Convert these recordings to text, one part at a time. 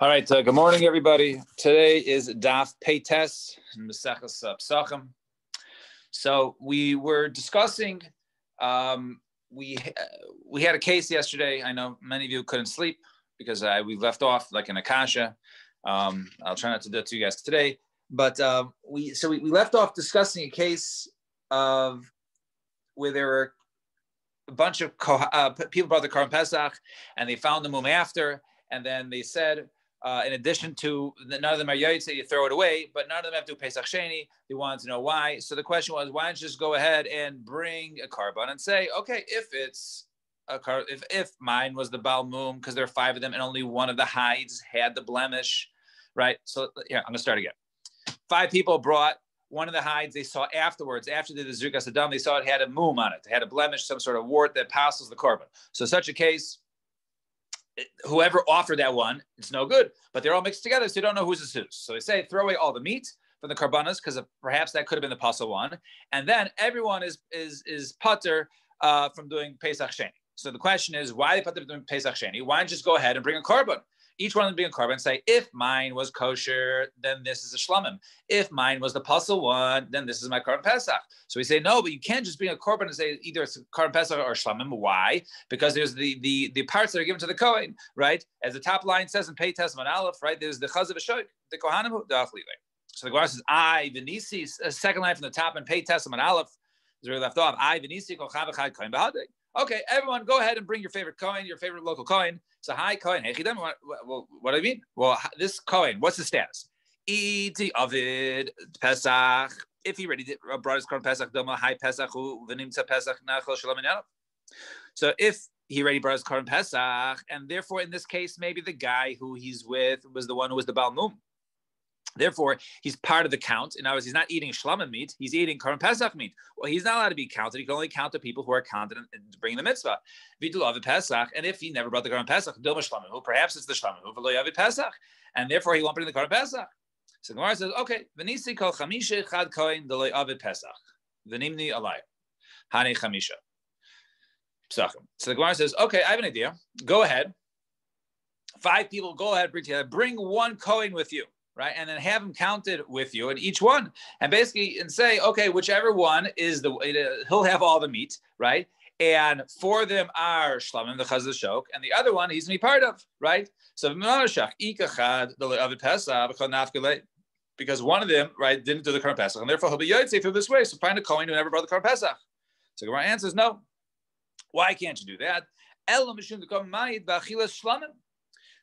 All right, good morning, everybody. Today is Daf Peites in Maseches Psachim. So we were discussing. We had a case yesterday. I know many of you couldn't sleep because we left off like in Akasha. I'll try not to do it to you guys today, but we left off discussing a case of where there were a bunch of people brought the Korban Pesach and they found the mum after, and then they said. In addition to none of them are yaitz, you throw it away, but none of them have to do Pesach Sheni. They wanted to know why. So the question was, why don't you just go ahead and bring a korban and say, okay, if it's a if mine was the Baal Mum, because there are 5 of them and only one of the hides had the blemish, right? So here, I'm gonna start again. 5 people brought one of the hides. They saw afterwards, after the Zrikas Adam, they saw it had a mum on it. It had a blemish, some sort of wart that passes the korban. So such a case, whoever offered that one, it's no good. But they're all mixed together, so you don't know who's whose. So they say throw away all the meat from the karbanas because perhaps that could have been the pasal one, and then everyone is putter from doing Pesach Sheni. So the question is, why they put them doing Pesach Sheni? Why not just go ahead and bring a korban? Each one of them bring a korban and say, if mine was kosher, then this is a shlamim. If mine was the pasal one, then this is my korban Pesach. So we say, no, but you can't just bring a korban and say either it's korban Pesach or shlamim. Why? Because there's the parts that are given to the Kohen, right? As the top line says in Pei Tesman Aleph, right? There's the chazav v'shoik, the Kohanim, the Achlile. So the Gemara says, I v'nisi, second line from the top in Pei Tesman Aleph is where we left off. I v'nisi kol chav echad kohen b'hadei. Okay, everyone, go ahead and bring your favorite Kohen, your favorite local Kohen. So, hi, Kohen. Hey, what do I mean? Well, this Kohen, what's the status? Iti Avid Pesach. If he already brought his Korban Pesach, Doma Hi Pesach V'nimtza Pesach Nachal Shalom Yanov. So, if he already brought his Korban Pesach, and therefore in this case, maybe the guy who he's with was the one who was the Baal Mum. Therefore, he's part of the count. In other words, he's not eating shlamim meat; he's eating Korban Pesach meat. Well, he's not allowed to be counted. He can only count the people who are counted in bringing the mitzvah. Vidul Avid Pesach, and if he never brought the Korban Pesach, Dilma Shlamim, perhaps it's the Shlamim who v'lo Avid Pesach, and therefore he won't bring the Korban Pesach. So the Gemara says, okay, v'nisi kol chamisha chad kohen d'lo Avid Pesach, v'nimni alay, hani chamisha. Psachim. So the Gemara says, okay, I have an idea. Go ahead. 5 people, go ahead, bring together. Bring one kohen with you. Right, and then have them counted with you in each one, and basically and say, okay, whichever one is he'll have all the meat, right? And 4 of them are shlamim, the chaz shok, and the other one he's gonna be part of, right? So because one of them, right, didn't do the Korban Pesach, and therefore he'll be yotzei through this way. So find a kohen who never brought the Korban Pesach. So Gemara answers, no. Why can't you do that?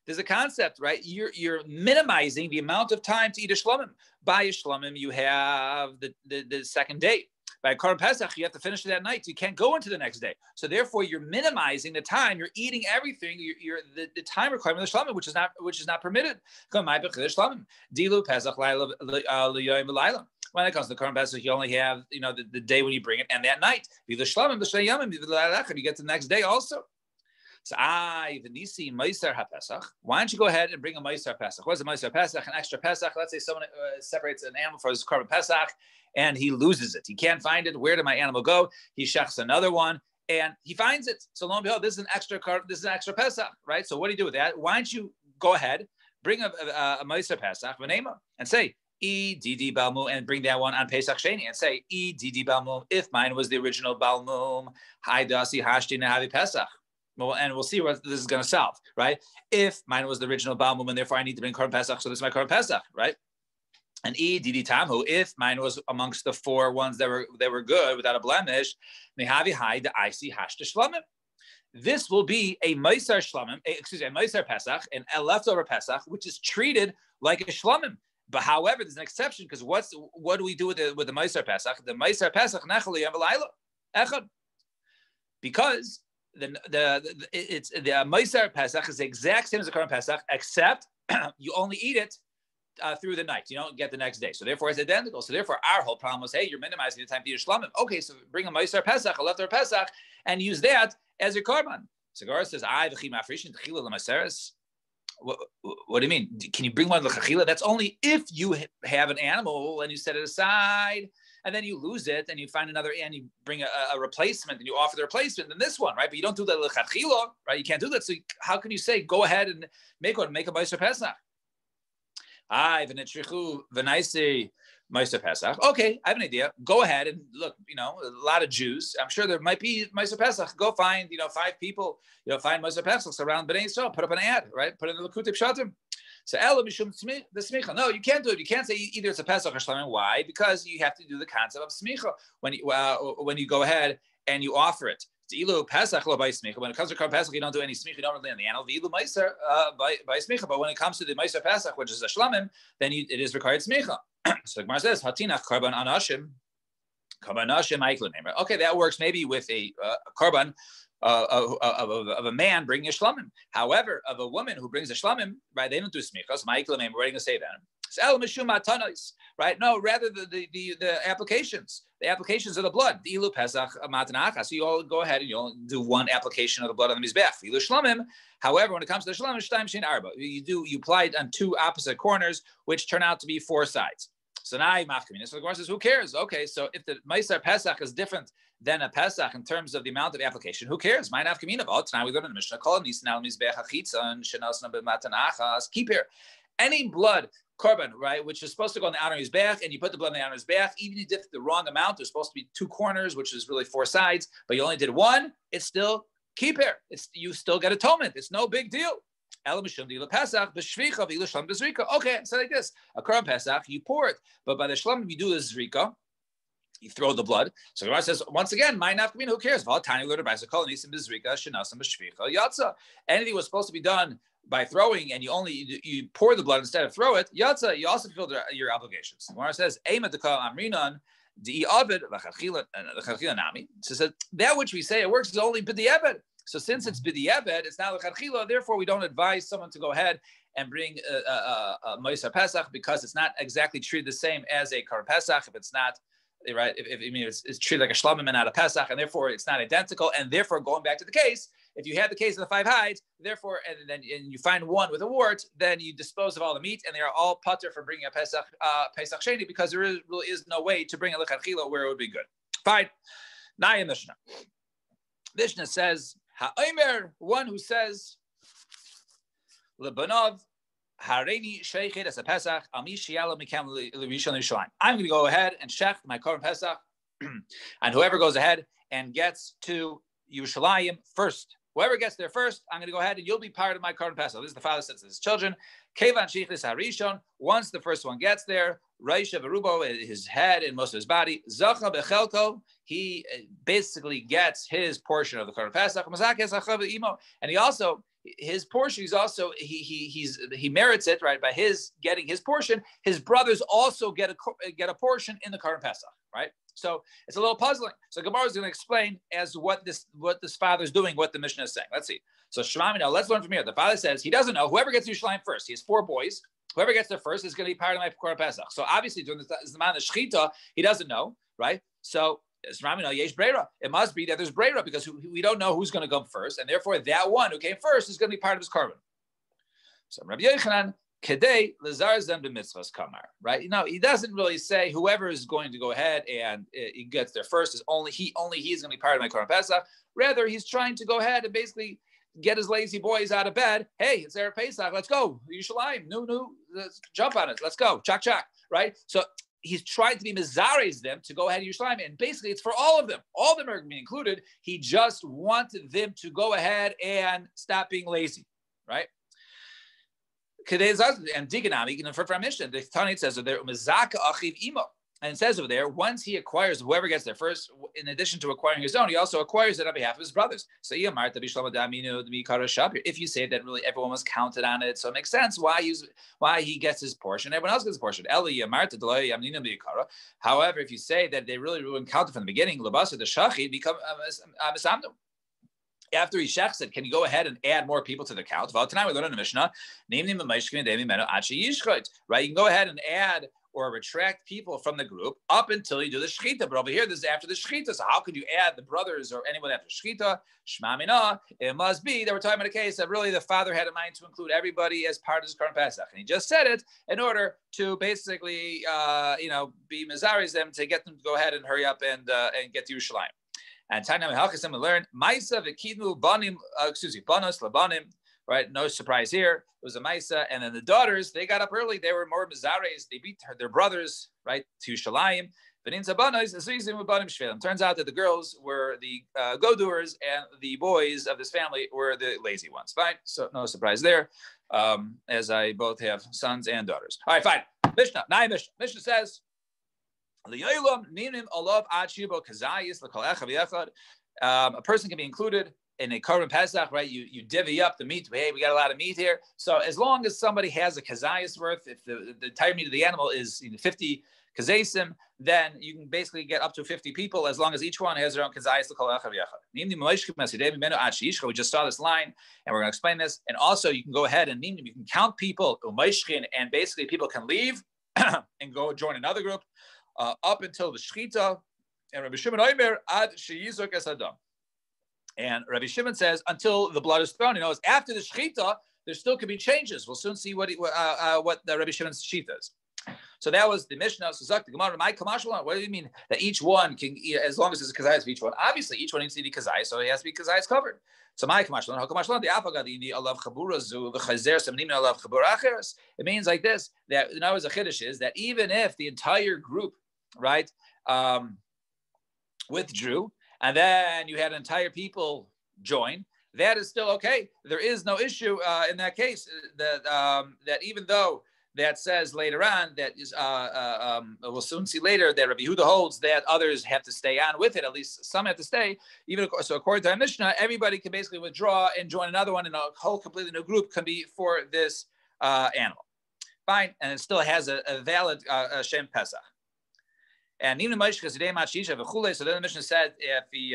There's a concept, right? You're minimizing the amount of time to eat a shlamim. By a shlamim, you have the second day. By a Korban Pesach, you have to finish it that night. You can't go into the next day. So therefore, you're minimizing the time. You're eating everything. You're the time requirement of the shlamim, which is not permitted. When it comes to the Korban Pesach, you only have the day when you bring it and that night. You get to the next day also. So why don't you go ahead and bring a Meiser Pesach? What is a Meiser Pesach? An extra Pesach. Let's say someone separates an animal for his Korban Pesach and he loses it. He can't find it. Where did my animal go? He shechs another one and he finds it. So lo and behold, this is an extra Pesach, right? So what do you do with that? Why don't you go ahead, bring a Meiser Pesach, and say, E Didi Balmum, and bring that one on Pesach Sheni and say, E Didi Balmum, if mine was the original Balmum, Hai Dasi Hashti Nahavi Pesach. Well, and we'll see what this is going to solve, right? If mine was the original Baal Mum, and therefore I need to bring Korban Pesach, so this is my Korban Pesach, right? And Didi Tamhu, if mine was amongst the 4 ones that were good without a blemish, Mehavi Hai the Icy Hashta Shlamim. This will be a Meiser Shlamim, a Meiser Pesach, and a leftover Pesach, which is treated like a Shlamim. But however, there's an exception because what do we do with the Meiser Pesach? The Meiser Pesach Nechali Yavalayla Echad, because the Meiser Pesach is the exact same as the Korban Pesach, except you only eat it through the night. You don't get the next day. So therefore, it's identical. So therefore, our whole problem was, hey, you're minimizing the time to eat a shlamim. Okay, so bring a Meiser Pesach, a leftover Pesach, and use that as your korban. So Gemara says, what do you mean? Can you bring one l'chachila? That's only if you have an animal and you set it aside and then you lose it, and you find another, and you bring a replacement, and you offer the replacement, then this one, right? But you don't do that l'chadchila, right? You can't do that. So how can you say go ahead and make a Meiser Pesach? Meiser Pesach. Okay, I have an idea. Go ahead and look. A lot of Jews. I'm sure there might be Meiser Pesach. Go find 5 people. Find Meiser Pesach around Bnei Yisrael. Put up an ad, right? Put in the Likutei Pshatim. So Ela Mishum the Smicha. No, you can't do it. You can't say either it's a Pesach or Shlamim. Why? Because you have to do the concept of Smicha when you go ahead and you offer it. When it comes to Korban Pesach, you don't do any smicha. You don't really on the animal. By smicha, but when it comes to the Meiser Pesach, which is a shlamim, then it is required smicha. So the Gemara says, "Hatinach korban anashim, korban anashim ma'ikla name." Okay, that works maybe with a korban of a man bringing a shlamim. However, of a woman who brings a shlamim, right? They don't do smicha. So ma'ikla name. We're going to say that. Right? No, rather the applications. The applications of the blood. The ilu pesach matanacha. So you all go ahead and you only do one application of the blood on the mizbeach. Ilu shlamim. However, when it comes to the shlamim, shtaim shein arba. You apply it on 2 opposite corners, which turn out to be 4 sides. So now mafkamin. So the Gemara says, who cares? Okay, so if the Meiser Pesach is different than a Pesach in terms of the amount of application, who cares? My nafkamin about tonight we learn in the Mishnah. Kol nisnal mizbeach hachitza and shenasna b'matanachas. Keep here. Any blood korban, right, which is supposed to go on the outer mizbeach, and you put the blood on the outer mizbeach, even if you did the wrong amount, there's supposed to be 2 corners, which is really 4 sides, but you only did 1, it's still kippur. You still get atonement. It's no big deal. Okay, so like this, a korban pesach, you pour it, but by the shlamim you do the zrika, you throw the blood. So the Gemara says once again, my nafkamin, who cares? Anything was supposed to be done by throwing, and you pour the blood instead of throw it, yatsa, you also fulfill your obligations. The Gemara says, so that which we say it works is only b'di'eved. So since it's b'di'eved, it's not l'chadchila. Therefore, we don't advise someone to go ahead and bring a Meiser Pesach because it's not exactly treated the same as a Korban Pesach. If it's not right, it's treated like a shlamim and not a Pesach, and therefore it's not identical. And therefore, going back to the case, if you have the case of the 5 hides, therefore, and you find one with a wart, then you dispose of all the meat, and they are all pater for bringing a Pesach Sheni because there really is no way to bring a l'chadchila where it would be good. Fine. Naya Mishnah. Mishnah says, Ha'omer, one who says, Lebanov, Hareini Sheikhet as a Pesach, Ami Shiala Mikam L'Rishon Yerushalayim. I'm going to go ahead and shech my Korban Pesach, and whoever goes ahead and gets to Yerushalayim first. Whoever gets there first, I'm going to go ahead and you'll be part of my Korban Pesach. This is the father says to his children. Kevan Sheichlis Harishon. Once the first one gets there, Raisha Berubo, his head and most of his body, Zacha Bechelko, he basically gets his portion of the Korban Pesach. And he also, his portion, he merits it, right? By his getting his portion, his brothers also get a portion in the Korban Pesach, right? So it's a little puzzling. So Gemara is going to explain as what this father's doing, what the Mishnah is saying. Let's see. So Shemami, now let's learn from here. The father says he doesn't know. Whoever gets to Yerushalayim first, he has 4 boys. Whoever gets there first is going to be part of my Korban Pesach. So obviously during the man of Shechita, he doesn't know, right? So Shemami, no, yesh breira. It must be that there's breira because we don't know who's going to come first, and therefore that one who came first is going to be part of his korban. So Rabbi Yochanan. Kedei lezarzem b'mitzvahs kamar, right? He doesn't really say whoever is going to go ahead and he gets there first is only he is going to be part of my Korban Pesach. Rather, he's trying to go ahead and basically get his lazy boys out of bed. Hey, it's Erev Pesach. Let's go. Yerushalayim. No, let's jump on it. Let's go. Chak, right? So he's trying to be mizares them to go ahead to Yerushalayim, and basically it's for all of them. All of them are going to be included. He just wanted them to go ahead and stop being lazy, right? And Diganami, you can infer from Mishnah. The Tanit says over there, and it says over there, once he acquires whoever gets there first, in addition to acquiring his own, he also acquires it on behalf of his brothers. So if you say that really everyone was counted on it, so it makes sense why he gets his portion, everyone else gets his portion. However, if you say that they really weren't counted from the beginning, labasa the shachi become misamnu. After he shechs it, can you go ahead and add more people to the count? Well, tonight we learn in the Mishnah, right? You can go ahead and add or retract people from the group up until you do the shechita. But over here, this is after the shechita. So how could you add the brothers or anyone after shechita? Shema mina. It must be that we're talking about a case that really the father had in mind to include everybody as part of his current Pesach, and he just said it in order to basically, be mizaris them to get them to go ahead and hurry up and get to Yerushalayim. And Tainam Halchasim we learn Maisa v'kidmu banim, banos labanim. Right, no surprise here. It was a Maisa, and then the daughters, they got up early. They were more mizares. They beat their brothers, right, to Yerushalayim. Turns out that the girls were the go-doers, and the boys of this family were the lazy ones. Fine, so no surprise there, as I both have sons and daughters. All right, fine. Mishnah, Nai Mishnah. Mishnah says, a person can be included in a korban pesach, right? You divvy up the meat. Hey, we got a lot of meat here. So as long as somebody has a kazayas worth, if the entire meat of the animal is 50 kazasim, then you can basically get up to 50 people as long as each one has their own kazayas. We just saw this line, and we're going to explain this. And also, you can go ahead and you can count people, and basically people can leave and go join another group up until the shechita. And Rabbi Shimon Omer ad sheyizuk es adam. And Rabbi Shimon says until the blood is thrown. After the shechita, there still could be changes. We'll soon see what the Rabbi Shimon's shechita is. So that was the Mishnah. What do you mean that each one can, as long as there's a kazayas for each one? Obviously, each one needs to be kazayas, so it has to be kazayas covered. So it means like this, that in other words, a chiddush is that even if the entire group, right, withdrew, and then you had entire people join, that is still okay. There is no issue in that case. That even though that says later on that is, we'll soon see later that Rabbi Yehuda holds that others have to stay on with it. At least some have to stay. So according to our Mishnah, everybody can basically withdraw and join another one, and a whole completely new group can be for this animal. Fine, and it still has a valid Shem Pesach. And even so then the Mishnah said if they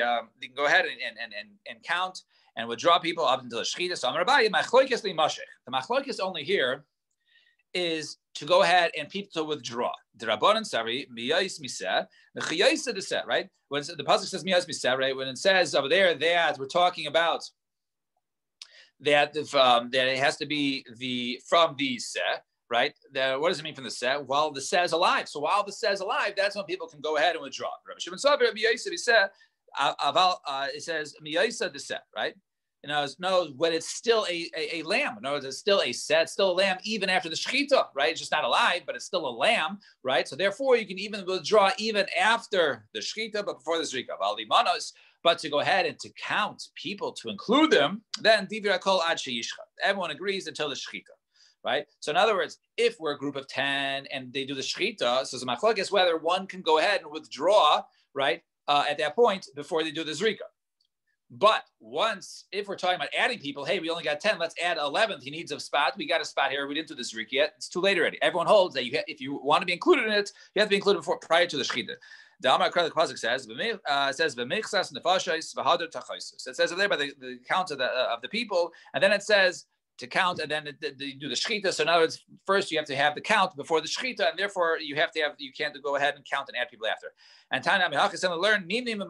can go ahead and count and withdraw people up until the shechita. So the machlokes only here is to go ahead and people to withdraw. The Rabbanan Sari miyais miseh the chiyasa the set, right? When the pasuk says miyais miseh, right? When it says over there that we're talking about that that it has to be from the set. Right? What does it mean from the set? While the set is alive. So while the set is alive, that's when people can go ahead and withdraw. Rabbi Shimon Savar, it says miyaisa the set, right? No, when it's still a lamb. No, it's still a set, still a lamb, even after the shechita, right? It's just not alive, but it's still a lamb, right? So therefore, you can even withdraw even after the shechita, but before the zrika. But to go ahead and to count people to include them, then everyone agrees until the shechita. Right. So in other words, if we're a group of 10 and they do the shechita, so the machlokes is whether one can go ahead and withdraw, right, at that point before they do the zrika. But if we're talking about adding people, hey, we only got 10, let's add 11th. He needs a spot. We got a spot here. We didn't do the zrika yet. It's too late already. Everyone holds that if you want to be included in it, you have to be included prior to the shechita. The Amar Pasuk says, it says over there by the count of the people, and then it says to count, and then you do the shechita. So in other words, first you have to have the count before the shechita, and therefore you can't go ahead and count and add people after. And Tanam Hachasem learn mimenu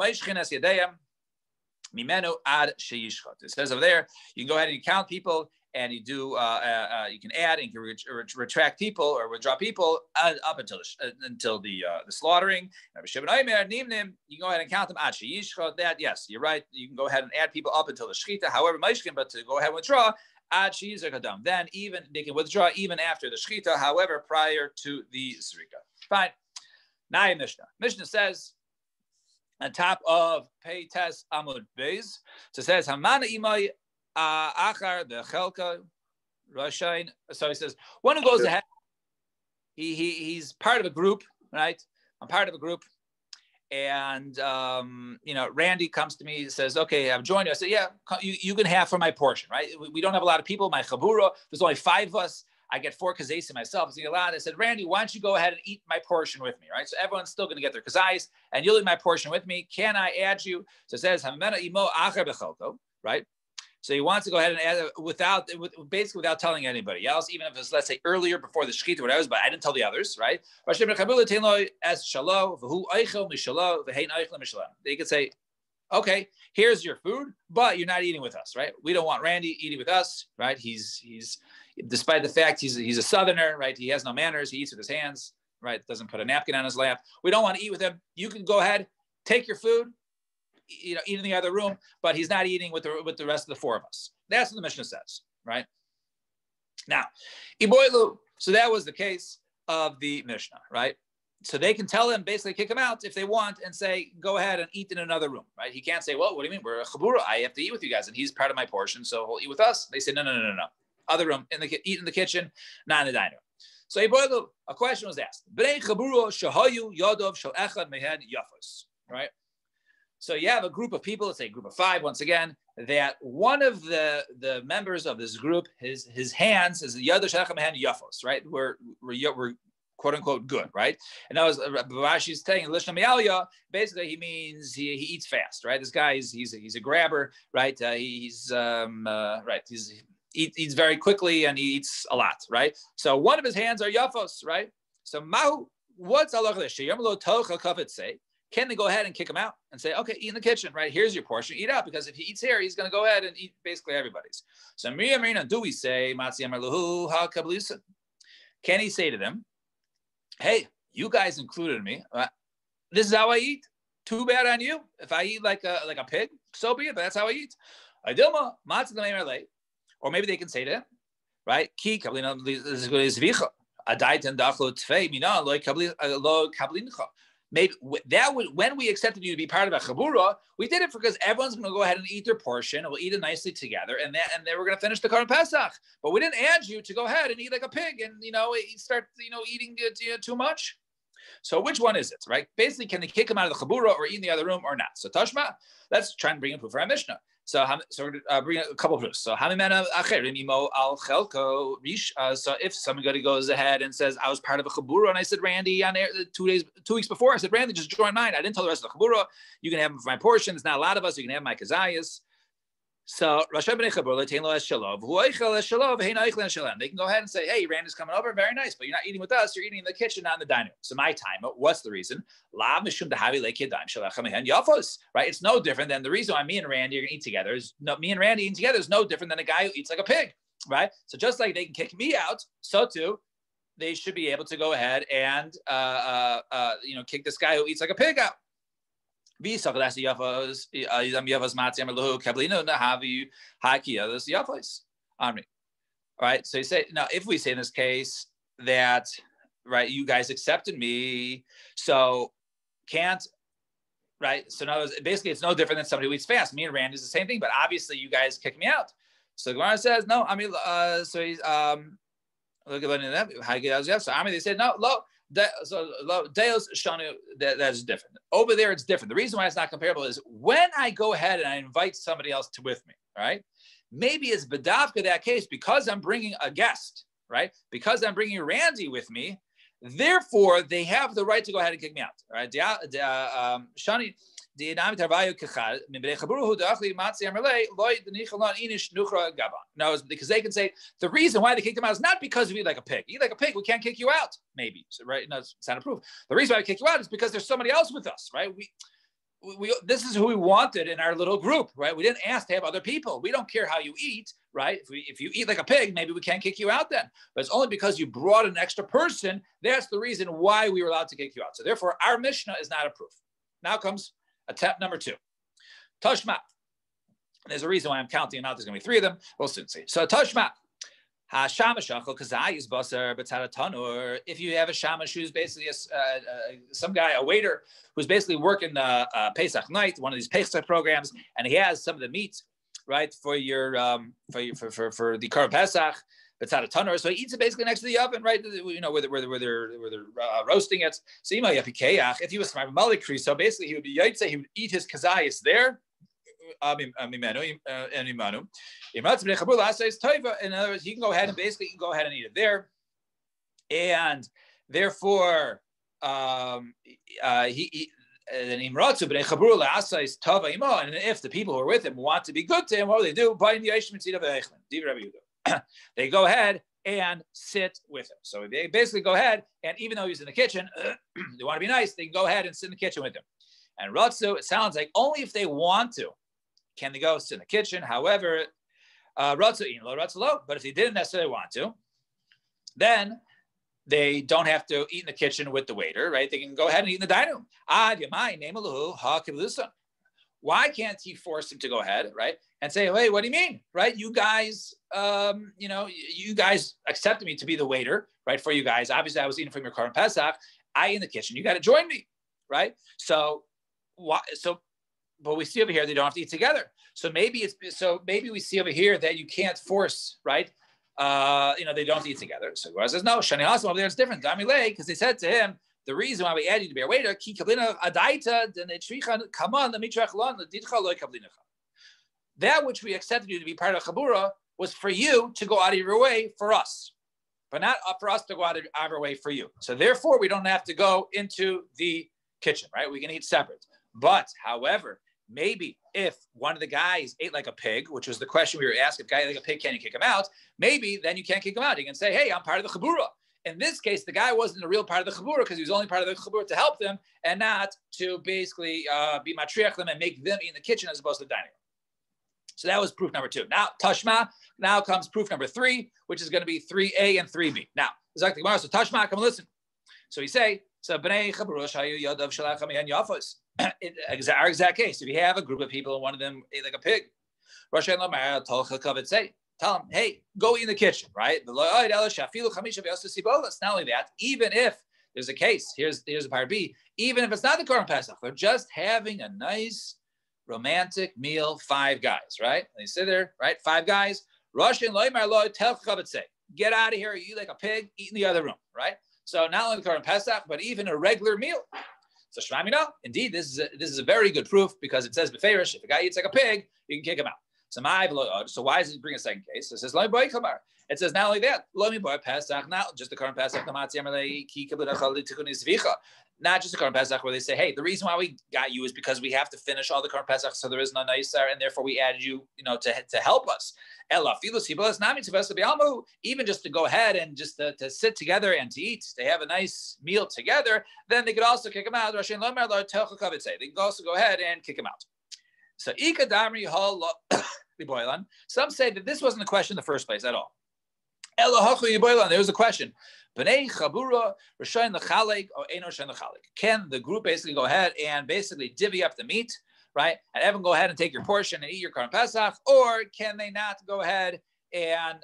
ad sheyishchot. It says over there you can go ahead and count people, and you do you can add and you can retract people or withdraw people up until the slaughtering. You can go ahead and count them ad sheyishchot. That yes, you're right. You can go ahead and add people up until the shechita. However, but to go ahead and withdraw. Then even they can withdraw even after the shechita, however, prior to the zrika. Fine. Now Mishnah says on top of Pei Tes Amud Beis, so it says Hamana Imai Achar the Chelka Rashain. So he says one who goes ahead, he's part of a group, right? I'm part of a group. And, Randy comes to me and says, okay, I'm joining you. I said, yeah, you can have for my portion, right? We don't have a lot of people. My chabura, there's only 5 of us. I get 4 kazayis myself. So I said, Randy, why don't you go ahead and eat my portion with me, right? So everyone's still going to get their kazayis, and you'll eat my portion with me. Can I add you? So it says, right? So he wants to go ahead and add basically without telling anybody else, even if it's, let's say, earlier before the shechita or whatever, but I didn't tell the others, right? They could say, okay, here's your food, but you're not eating with us, right? We don't want Randy eating with us, right? He's despite the fact he's a Southerner, right? He has no manners. He eats with his hands, right? Doesn't put a napkin on his lap. We don't want to eat with him. You can go ahead, take your food, eat in the other room, but he's not eating with the rest of the four of us. That's what the Mishnah says, right? Now, Iboilu. So that was the case of the Mishnah, right? So they can tell him, basically kick him out if they want and say, go ahead and eat in another room, right? He can't say, well, what do you mean? We're a chabura. I have to eat with you guys, and he's part of my portion, so he'll eat with us. They say, no. Other room, eat in the kitchen, not in the dining room. So a question was asked. Right? So you have a group of people, let's say a group of 5, once again, that one of the members of this group, his hands is Yad Shechem Mehen Yafos, right? We're quote unquote good, right? And that was Rashi's saying Lishna Mialia. Basically, he means he eats fast, right? This guy he's a grabber, right? He's eats very quickly and he eats a lot, right? So one of his hands are Yafos, right? So Mahu, what's Allah say? Can they go ahead and kick him out and say, okay, eat in the kitchen, right? Here's your portion, eat out, because if he eats here, he's going to go ahead and eat basically everybody's. So Marina, do we say can he say to them, hey, you guys included me. This is how I eat. Too bad on you. If I eat like a pig, so be it. But that's how I eat. Or maybe they can say to him, right? Maybe that would, when we accepted you to be part of a chabura, we did it because everyone's going to go ahead and eat their portion, and we'll eat it nicely together, and then we're going to finish the Korban Pesach. But we didn't add you to go ahead and eat like a pig, and start eating too much. So which one is it, right? Basically, can they kick him out of the chabura or eat in the other room or not? So Tashma, let's try and bring a proof for our Mishnah. So we're going to bring a couple of proofs. So so if somebody goes ahead and says, I was part of a chabura, and I said, Randy, on air 2 weeks before, I said, Randy, just join mine. I didn't tell the rest of the chabura. You can have them for my portion. It's not a lot of us. You can have my kazayas. So they can go ahead and say, hey, Randy's coming over, very nice, but you're not eating with us, you're eating in the kitchen, not in the dining room. So my time, what's the reason? Right? It's no different than the reason why me and Randy are going to eat together. Me and Randy eating together is no different than a guy who eats like a pig, right? So just like they can kick me out, so too, they should be able to go ahead and kick this guy who eats like a pig out. Right? So you say, now if we say in this case that, right, you guys accepted me, so can't, right? So now basically it's no different than somebody who eats fast. Me and Randy is the same thing, but obviously you guys kick me out. So the Gemara says, no, so he's look at that. So they said, no, low. Deos Shanu, that's different. Over there, it's different. The reason why it's not comparable is when I go ahead and I invite somebody else with me, right? Maybe it's Badavka that case because I'm bringing a guest, right? Because I'm bringing Randy with me, therefore they have the right to go ahead and kick me out, right? Shani. No, because they can say the reason why they kicked him out is not because we eat like a pig. Eat like a pig, we can't kick you out. Maybe, so, right? No, it's not a proof. The reason why we kick you out is because there's somebody else with us, right? We this is who we wanted in our little group, right? We didn't ask to have other people. We don't care how you eat, right? If you eat like a pig, maybe we can't kick you out then. But it's only because you brought an extra person. That's the reason why we were allowed to kick you out. So therefore, our Mishnah is not a proof. Now comes attempt number 2. Tashma. There's a reason why I'm counting out. There's going to be 3 of them. We'll soon see. So Tashma. If you have a shamash who's basically some guy, a waiter, who's basically working Pesach night, one of these Pesach programs, and he has some of the meat, right, for your for the Korban Pesach, so he eats it basically next to the oven, right? Where they're roasting it. So if he was from Malikri, so basically he would eat his kazayas there. In other words, he can go ahead and basically eat it there, and therefore And if the people who are with him want to be good to him, what do they do? They go ahead and sit with him. So they basically go ahead, and even though he's in the kitchen, they want to be nice, they can go ahead and sit in the kitchen with him. And Ratzu, it sounds like only if they want to can they go sit in the kitchen. However, Ratzu, but if they didn't necessarily want to, then they don't have to eat in the kitchen with the waiter, right? They can go ahead and eat in the dining room. Why can't he force him to go ahead, right? And say, hey, what do you mean, right? You guys, you guys accepted me to be the waiter, right? For you guys. Obviously, I was eating from your Korban Pesach. I in the kitchen. You got to join me, right? So, but we see over here they don't have to eat together. So maybe we see over here that you can't force, right? They don't eat together. So Gemara says, no, Shani Hasim over there it's different. Because they said to him, the reason why we add you to be a waiter, that which we accepted you to be part of Chabura was for you to go out of your way for us, but not for us to go out of our way for you. So therefore, we don't have to go into the kitchen, right? We can eat separate. But however, maybe if one of the guys ate like a pig, which was the question we were asked, if a guy ate like a pig, can you kick him out? Maybe then you can't kick him out. You can say, hey, I'm part of the Chabura. In this case, the guy wasn't a real part of the Chabura because he was only part of the Chabura to help them and not to basically be matriach them and make them eat in the kitchen as opposed to the dining room. So that was proof number 2. Now, Tashma, now comes proof number 3, which is going to be 3a and 3b. Now, exactly. So Tashma, come and listen. So we say, so Bnei Chabura shayu yadav shalach hamihan yafos. Our exact case. If you have a group of people and one of them ate like a pig, tell them, hey, go eat in the kitchen, right? Not only that, even if there's a case, here's a part B, even if it's not the Korban Pesach, they're just having a nice romantic meal, 5 guys, right? They sit there, right? 5 guys. Get out of here, you like a pig, eat in the other room, right? So not only the Korban Pesach, but even a regular meal. So Shmamina, indeed, this is a very good proof because it says beferish, if a guy eats like a pig, you can kick him out. So why does it bring a second case? It says it says not only that, not just the Korban Pesach, not just the Korban Pesach, where they say, hey, the reason why we got you is because we have to finish all the Korban Pesach, so there is no nicer, and therefore we added you, to help us. Even just to go ahead and just to sit together and to eat, to have a nice meal together, then they could also kick him out. They can also go ahead and kick him out. So some say that this wasn't a question in the first place at all. There was a question. Can the group basically go ahead and basically divvy up the meat, right? And everyone go ahead and take your portion and eat your Korban Pesach, or can they not go ahead and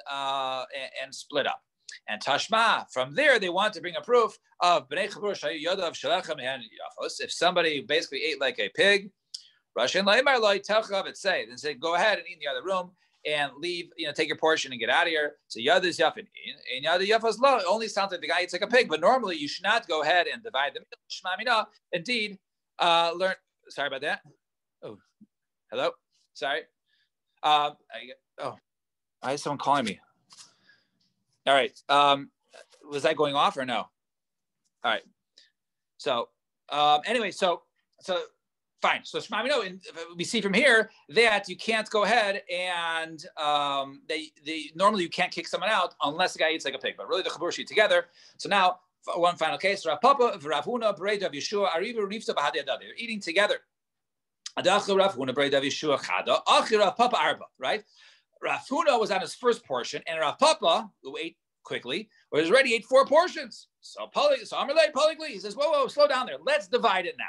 split up? And Tashma, from there, they want to bring a proof of if somebody basically ate like a pig, then say, go ahead and eat in the other room and leave, take your portion and get out of here. So yad is yafin. And yad yafas lo. It only sounds like the guy eats like a pig, but normally you should not go ahead and divide the meal. Shmamina, indeed, learn. Sorry about that. Oh, hello. Sorry. I had someone calling me. All right. Was that going off or no? All right. So anyway, so fine. So we see from here that you can't go ahead and they normally you can't kick someone out unless the guy eats like a pig. But really, the Chabur should eat together. So now, one final case: Rav Papa, Rav Huna, Brei Rav Yeshua, Ariva Rifta Bahadi Adadi. They're eating together. Adacha Rav Huna, Brei Rav Yeshua Chada. Achi Rav Papa Arba. Right. Rav Huna was on his first portion, and Rav Papa, who ate quickly, was already ate 4 portions. So Amalei Poligli, he says, whoa, slow down there. Let's divide it now.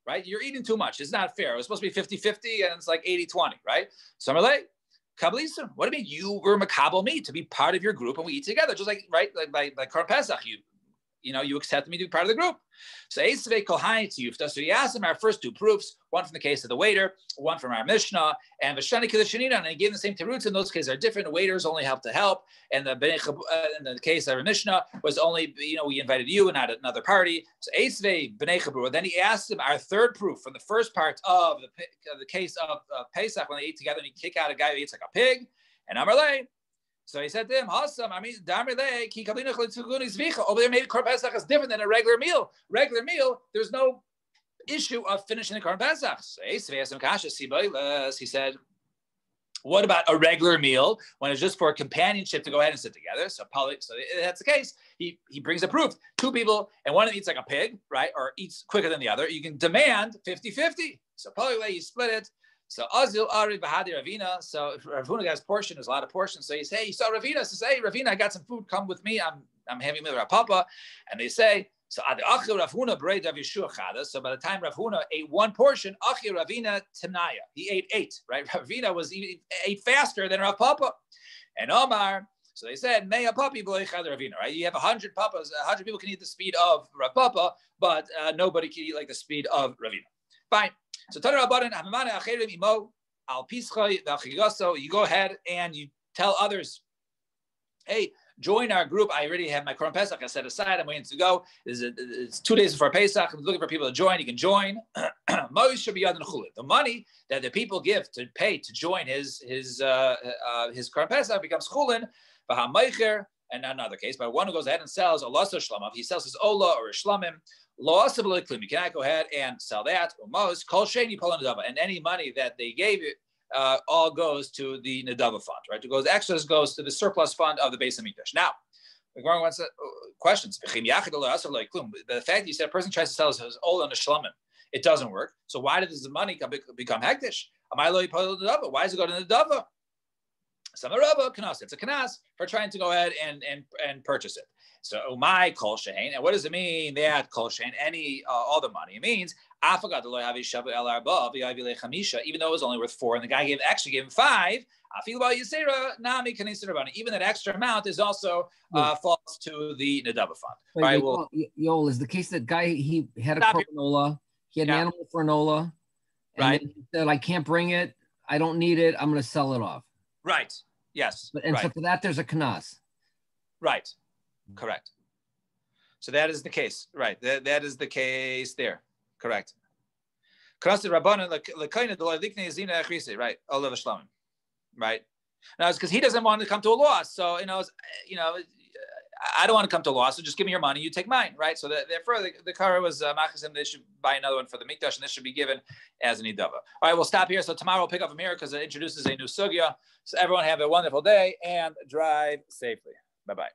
Right? You're eating too much. It's not fair. It was supposed to be 50-50 and it's like 80-20, right? So I'm like, Kabbalisa, what do you mean you were makabel me to be part of your group and we eat together? Just like, right? Like Korban Pesach, you accepted me to be part of the group. So Eisvei Kohain Tiyufta. So he asked him our first 2 proofs, one from the case of the waiter, one from our Mishnah, and Vashani Kedushanina, and he gave him the same teruts. In those cases are different. The waiters only help to help, and in the case of our Mishnah was only, we invited you and not another party. So Eisvei Bnei Chabur. Then he asked him our third proof from the first part of the case of Pesach when they ate together and he kick out a guy who eats like a pig, and Amarle. So he said to him, Hassam, over there, maybe Korban Pesach is different than a regular meal. Regular meal, there's no issue of finishing the Korban Pesach. He said, what about a regular meal when it's just for companionship to go ahead and sit together? So that's the case. He brings a proof. Two people, and one of them eats like a pig, right? Or eats quicker than the other. You can demand 50-50. So you split it. So Azil Ari Bahadi Ravina. So if Ravuna got his portion, there's a lot of portions. So he says, hey, you saw Ravina. Says, hey, Ravina, I got some food. Come with me. I'm having with Rav Papa. And they say, so by the time Rav Huna ate one portion, Achi Ravina Tanaya, he ate 8, right? Ravina ate faster than Rav Papa. And Omar, so they said, Meya Papi Ravina, right? You have 100 papas, 100 people can eat the speed of Rav Papa, but nobody can eat like the speed of Ravina. Fine. So you go ahead and you tell others, hey, join our group. I already have my Korban Pesach. I set aside. I'm waiting to go. It's 2 days before Pesach. I'm looking for people to join. You can join. The money that the people give to pay to join his Korban Pesach becomes chulin. And another case, but one who goes ahead and sells Allah Shlamav, he sells his Ola or his Shlamim. You cannot go ahead and sell that. And any money that they gave you all goes to the Nedava fund, right? It goes, extras goes to the surplus fund of the Beis Hamikdash. Now, the Gemara wants questions. The fact that you said a person tries to sell his Ola and a Shlamim, it doesn't work. So why does the money become hektish? Why does it go to Nedava? Samarava kanas. It's a kanas for trying to go ahead and purchase it. So my kol shein, and what does it mean that kol shein? Any all the money. It means even though it was only worth 4, and the guy actually gave him 5. Even that extra amount is also falls to the Nedava fund. Right? Yol is the case that guy he had a Ola, he had an animal for an Ola, and right? He said, I can't bring it, I don't need it, I'm going to sell it off. Right. Yes. So for that, there's a kanas. Right. Correct. So that is the case. Right. That is the case there. Correct. Right. Right. Now it's because he doesn't want to come to a loss. So I don't want to come to a loss. So just give me your money. You take mine. Right. So therefore the Kara was machazim. They should buy another one for the mikdash, and this should be given as an idava. All right. We'll stop here. So tomorrow we'll pick up from here because it introduces a new sugya. So everyone have a wonderful day and drive safely. Bye bye.